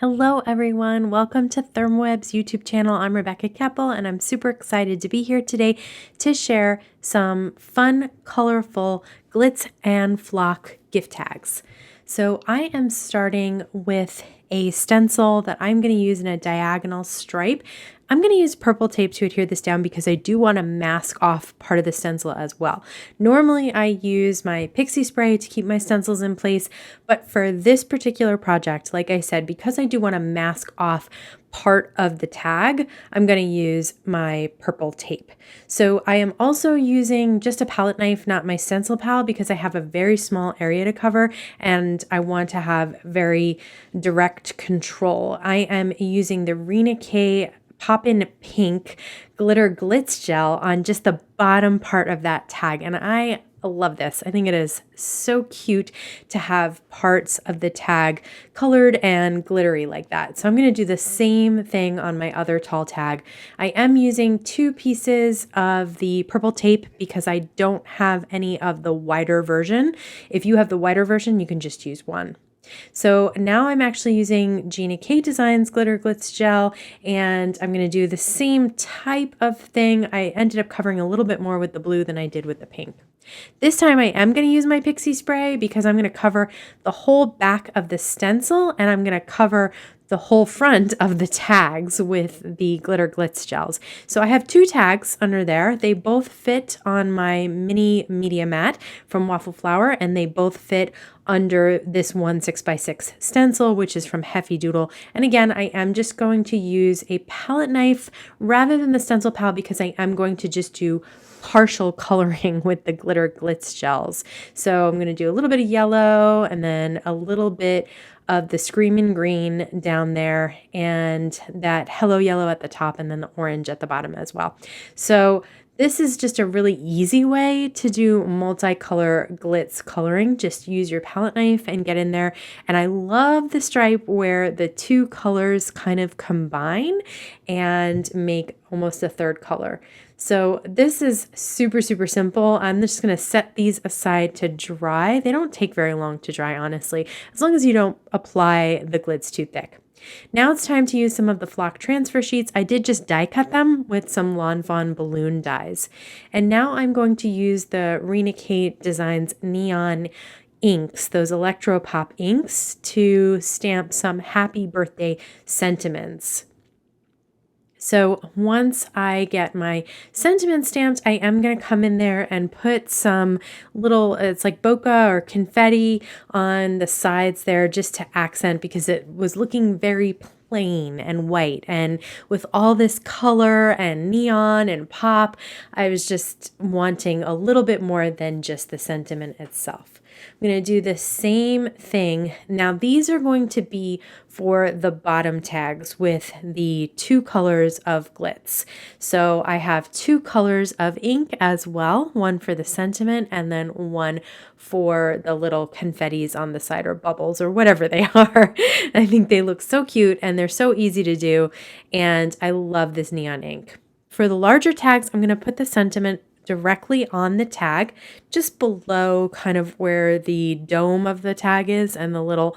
Hello everyone, welcome to ThermOWeb's YouTube channel. I'm Rebecca Keppel and I'm super excited to be here today to share some fun, colorful glitz and flock gift tags. So I am starting with a stencil that I'm going to use in a diagonal stripe. I'm going to use purple tape to adhere this down because I do want to mask off part of the stencil as well. Normally I use my Pixie Spray to keep my stencils in place, but for this particular project, like I said, because I do want to mask off part of the tag, I'm going to use my purple tape. So I am also using just a palette knife, not my stencil pal, because I have a very small area to cover and I want to have very direct control. I am using the Rina Poppin pink glitter glitz gel on just the bottom part of that tag, and I love this. I think it is so cute to have parts of the tag colored and glittery like that. So I'm going to do the same thing on my other tall tag. I am using 2 pieces of the purple tape because I don't have any of the wider version. If you have the wider version, you can just use 1. So now I'm actually using Gina K Designs Glitter Glitz Gel, and I'm going to do the same type of thing. I ended up covering a little bit more with the blue than I did with the pink. This time I am going to use my Pixie Spray because I'm going to cover the whole back of the stencil and I'm going to cover the whole front of the tags with the glitter glitz gels. So I have 2 tags under there. They both fit on my mini media mat from Waffle Flower, and they both fit under this 1 6x6 stencil, which is from Heffy Doodle. And again, I am just going to use a palette knife rather than the stencil pal because I am going to just do partial coloring with the glitter glitz gels. So I'm going to do a little bit of yellow and then a little bit of the Screamin green down there and that hello yellow at the top and then the orange at the bottom as well. So this is just a really easy way to do multicolor glitz coloring. Just use your palette knife and get in there. And I love the stripe where the 2 colors kind of combine and make almost a 3rd color. So this is super, super simple. I'm just going to set these aside to dry. They don't take very long to dry, honestly, as long as you don't apply the glitz too thick. Now it's time to use some of the flock transfer sheets. I did just die cut them with some Lawn Fawn balloon dies. And now I'm going to use the Rina Designs neon inks, those Electro-Pop inks, to stamp some happy birthday sentiments. So once I get my sentiment stamped, I am going to come in there and put some little, it's like bokeh or confetti on the sides there just to accent because it was looking very plain and white. And with all this color and neon and pop, I was just wanting a little bit more than just the sentiment itself. I'm going to do the same thing. Now these are going to be for the bottom tags with the 2 colors of glitz. So I have 2 colors of ink as well, one for the sentiment and then one for the little confettis on the side or bubbles or whatever they are. I think they look so cute and they're so easy to do, and I love this neon ink. For the larger tags, I'm going to put the sentiment directly on the tag, just below kind of where the dome of the tag is and the little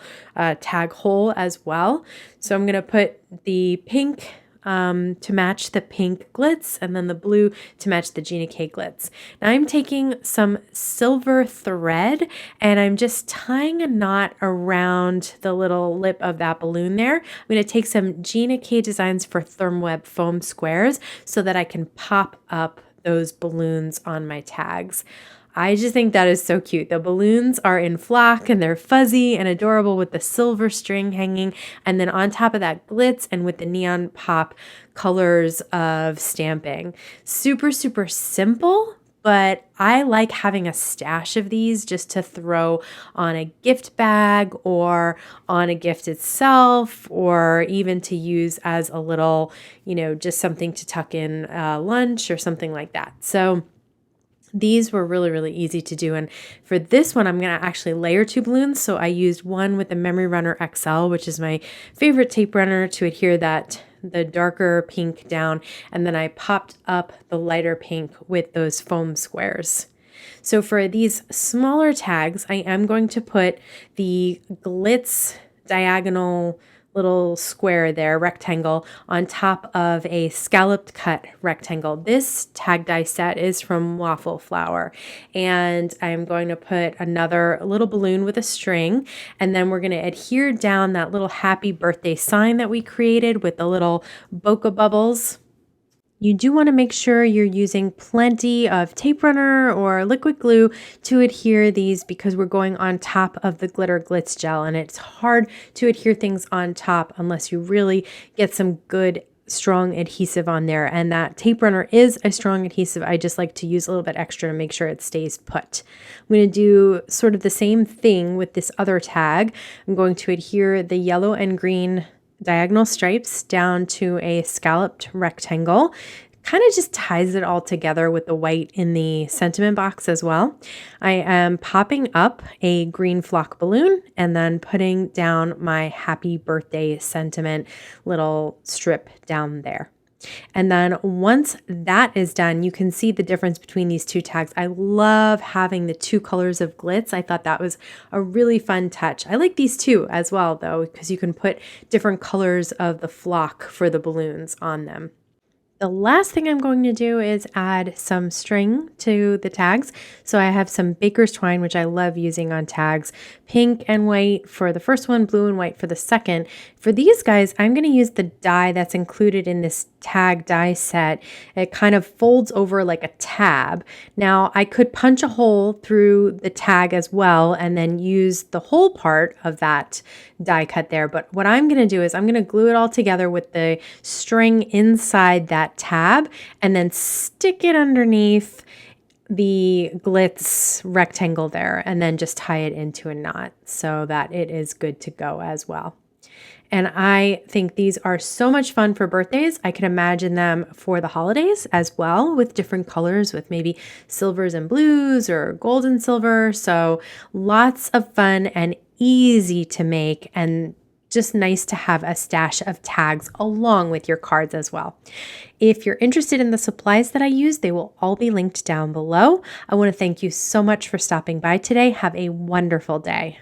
tag hole as well. So I'm going to put the pink to match the pink glitz and then the blue to match the Gina K glitz. Now I'm taking some silver thread and I'm just tying a knot around the little lip of that balloon there. I'm going to take some Gina K Designs for ThermOWeb foam squares so that I can pop up those balloons on my tags. I just think that is so cute. The balloons are in flock and they're fuzzy and adorable with the silver string hanging, and then on top of that glitz and with the neon pop colors of stamping. Super, super simple, but I like having a stash of these just to throw on a gift bag or on a gift itself, or even to use as a little, just something to tuck in lunch or something like that. So these were really, really easy to do. And for this one, I'm going to actually layer 2 balloons. So I used one with the Memory Runner XL, which is my favorite tape runner, to adhere the darker pink down. And then I popped up the lighter pink with those foam squares. So for these smaller tags, I am going to put the glitz diagonal little square there, rectangle, on top of a scalloped cut rectangle. This tag die set is from Waffle Flower, and I'm going to put another little balloon with a string, and then we're going to adhere down that little happy birthday sign that we created with the little bokeh bubbles. You do want to make sure you're using plenty of tape runner or liquid glue to adhere these, because we're going on top of the glitter glitz gel, and it's hard to adhere things on top unless you really get some good strong adhesive on there. And that tape runner is a strong adhesive. I just like to use a little bit extra to make sure it stays put. I'm going to do sort of the same thing with this other tag. I'm going to adhere the yellow and green diagonal stripes down to a scalloped rectangle. Kind of just ties it all together with the white in the sentiment box as well. I am popping up a green flock balloon and then putting down my happy birthday sentiment little strip down there. And then once that is done, you can see the difference between these two tags. I love having the two colors of glitz. I thought that was a really fun touch. I like these two as well, though, because you can put different colors of the flock for the balloons on them. The last thing I'm going to do is add some string to the tags. So I have some baker's twine, which I love using on tags, pink and white for the first one, blue and white for the second. For these guys, I'm going to use the die that's included in this tag die set. It kind of folds over like a tab. Now I could punch a hole through the tag as well and then use the whole part of that die cut there. But what I'm going to do is I'm going to glue it all together with the string inside that tab and then stick it underneath the glitz rectangle there and then just tie it into a knot so that it is good to go as well. And I think these are so much fun for birthdays. I can imagine them for the holidays as well, with different colors, with maybe silvers and blues or gold and silver. So lots of fun and easy to make, and just nice to have a stash of tags along with your cards as well. If you're interested in the supplies that I use, they will all be linked down below. I want to thank you so much for stopping by today. Have a wonderful day.